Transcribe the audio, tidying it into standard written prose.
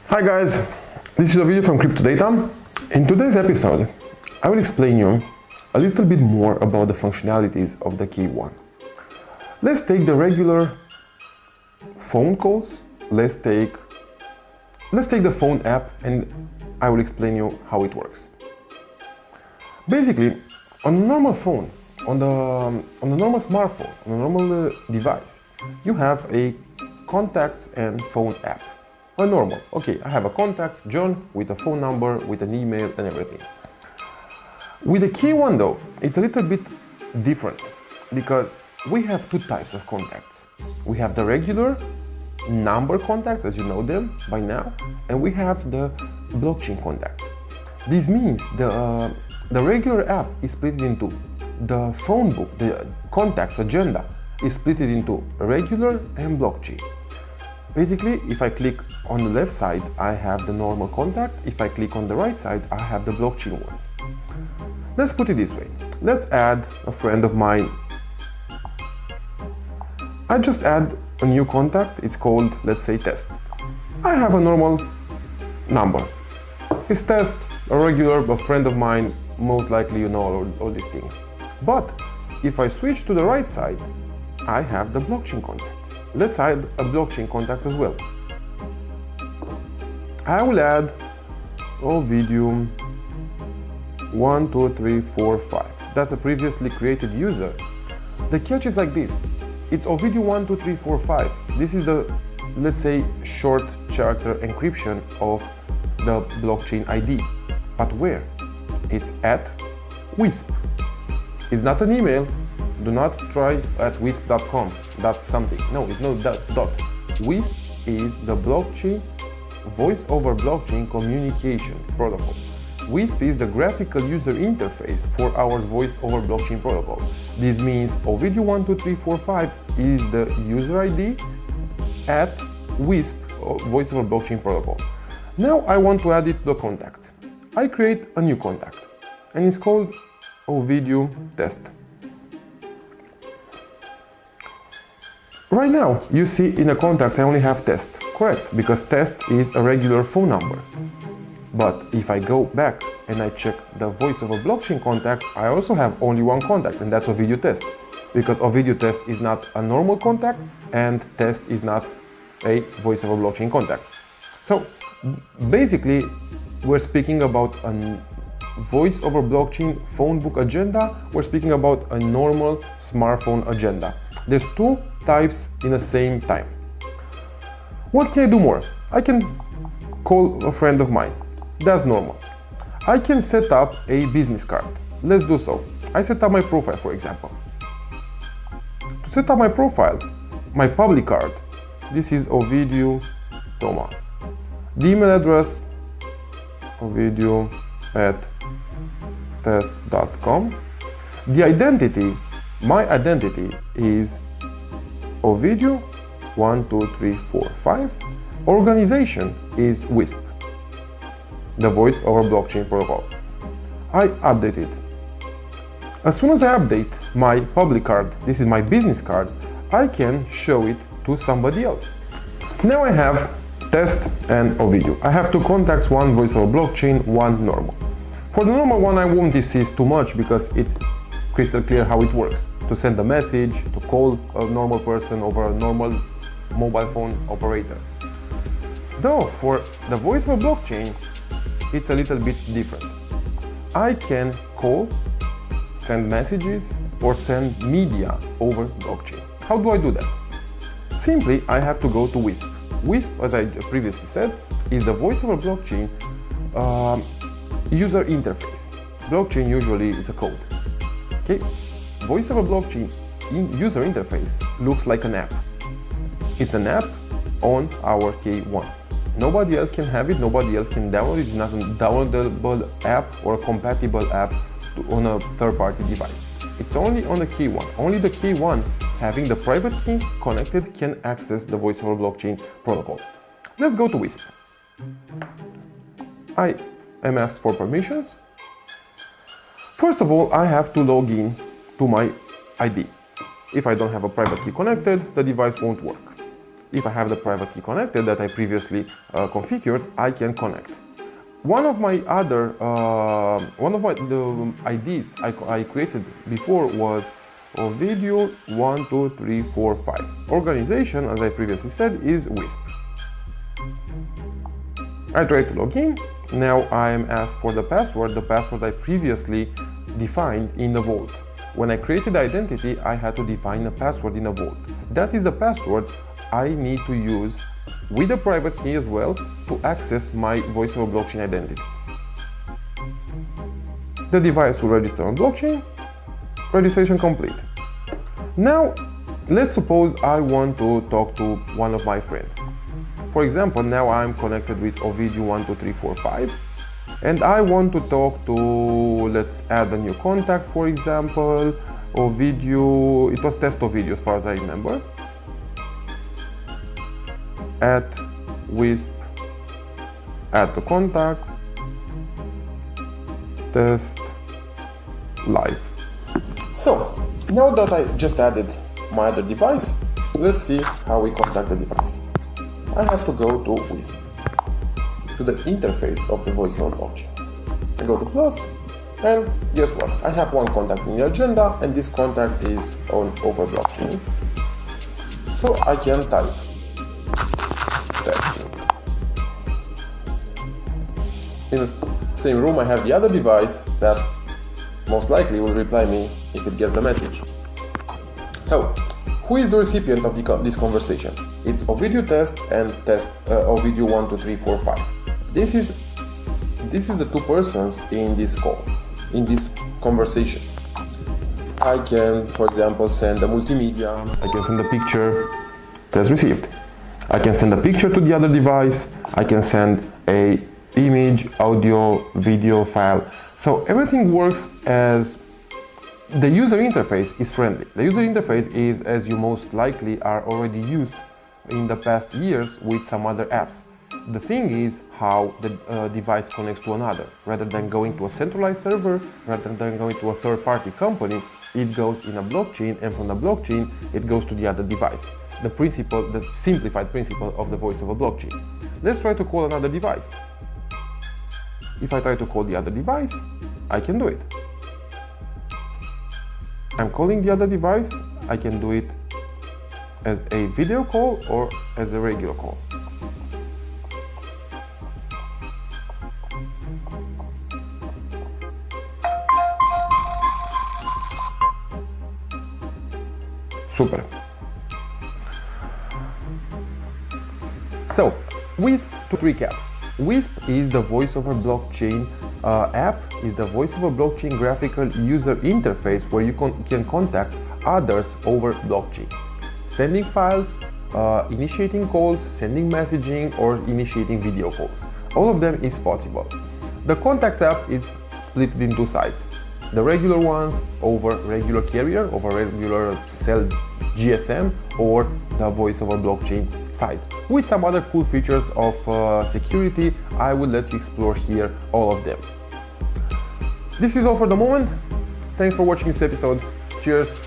Hi guys, this is a video from Crypto Data. In today's episode, I will explain you a little bit more about the functionalities of the key one. Let's take the regular phone calls. Let's take the phone app and I will explain you how it works. Basically, on a normal phone, on the normal smartphone, on a normal device, you have a contacts and phone app. A normal. Okay, I have a contact, John, with a phone number, with an email and everything. With the key one though, it's a little bit different because we have two types of contacts. We have the regular number contacts, as you know them by now, and we have the blockchain contacts. This means the regular app is split into the phone book, the contacts agenda is split into regular and blockchain. Basically, if I click on the left side, I have the normal contact. If I click on the right side, I have the blockchain ones. Let's put it this way. Let's add a friend of mine. I just add a new contact. It's called, let's say, test. I have a normal number. It's test, a regular, a friend of mine. Most likely you know all these things. But if I switch to the right side, I have the blockchain contact. Let's add a blockchain contact as well. I will add Ovidium 1, 2, 3, 4, 5. That's a previously created user. The catch is like this. It's Ovidium 1, 2, 3, 4, 5. This is the, let's say, short character encryption of the blockchain ID. But where? It's at WISP. It's not an email. Do not try at wisp.com. That's something. No, it's not that dot. WISP is the blockchain, voice over blockchain communication protocol. WISP is the graphical user interface for our voice over blockchain protocol. This means Ovidium12345 is the user ID at WISP, voice over blockchain protocol. Now I want to add it to the contact. I create a new contact and it's called Ovidium test. Right now, you see in a contact I only have test, correct, because test is a regular phone number. But if I go back and I check the voice over blockchain contact, I also have only one contact, and that's Ovidium test, because Ovidium test is not a normal contact and test is not a voice over blockchain contact. So basically, we're speaking about a voice over blockchain phone book agenda. We're speaking about a normal smartphone agenda. There's two types in the same time. What can I do more? I can call a friend of mine. That's normal. I can set up a business card. Let's do so. I set up my profile, for example. To set up my profile, my public card, this is Ovidiu Toma. The email address, ovidiu@test.com. The identity, my identity is Ovidiu 1, 2, 3, 4, 5. Organization is WISP, the voice over blockchain protocol. I update it. As soon as I update my public card, this is my business card, I can show it to somebody else. Now I have test and Ovidiu. I have two contacts, one voice over blockchain, one normal. For the normal one I won't insist too much because it's crystal clear how it works. To send a message, to call a normal person over a normal mobile phone operator. Though for the voice over blockchain, it's a little bit different. I can call, send messages, or send media over blockchain. How do I do that? Simply, I have to go to WISP. WISP, as I previously said, is the voice over blockchain user interface. Blockchain usually is a code. Okay? Voice over blockchain user interface looks like an app. It's an app on our K1. Nobody else can have it, nobody else can download it. It's not a downloadable app or a compatible app on a third-party device. It's only on the K1. Only the K1 having the private key connected can access the voice over blockchain protocol. Let's go to WISP. I am asked for permissions. First of all, I have to log in to my ID. If I don't have a private key connected, the device won't work. if I have the private key connected that I previously configured, I can connect. One of the IDs I created before was video 1, 2, 3, 4, 5. Organization, as I previously said, is WISP. I try to log in. Now I am asked for the password I previously defined in the vault. When I created the identity, I had to define a password in a vault. That is the password I need to use with a private key as well to access my voice over blockchain identity. The device will register on blockchain. Registration complete. Now, let's suppose I want to talk to one of my friends. For example, now I'm connected with Ovidio 12345 and I want to talk to, let's add a new contact, for example, Ovidio, it was test Ovidio as far as I remember, at WISP, add the contact, test live. So, now that I just added my other device, let's see how we contact the device. I have to go to WISP, to the interface of the voice over blockchain. I go to plus, and guess what? I have one contact in the agenda, and this contact is on over blockchain. So I can type testing. In the same room, I have the other device that most likely will reply me if it gets the message. So, who is the recipient of this conversation? It's Ovidio test and test Ovidio 1, 2, 3, 4, 5. This is the two persons in this call, in this conversation. I can, for example, send a multimedia. I can send a picture. Test received. I can send a picture to the other device. I can send a image, audio, video file. So everything works as the user interface is friendly. The user interface is as you most likely are already used in the past years with some other apps. The thing is how the device connects to another. Rather than going to a centralized server, rather than going to a third-party company, it goes in a blockchain, and from the blockchain it goes to the other device. The principle, the simplified principle of the voice of a blockchain. Let's try to call another device. If I try to call the other device, I can do it. I'm calling the other device. I can do it as a video call or as a regular call. Super. So, WISP, to recap, WISP is the voice over blockchain app, is the voice over blockchain graphical user interface where you can contact others over blockchain. Sending files, initiating calls, sending messaging, or initiating video calls. All of them is possible. The Contacts app is split in two sides. The regular ones over regular carrier, over regular cell GSM, or the voice over blockchain side. With some other cool features of security, I will let you explore here all of them. This is all for the moment. Thanks for watching this episode. Cheers.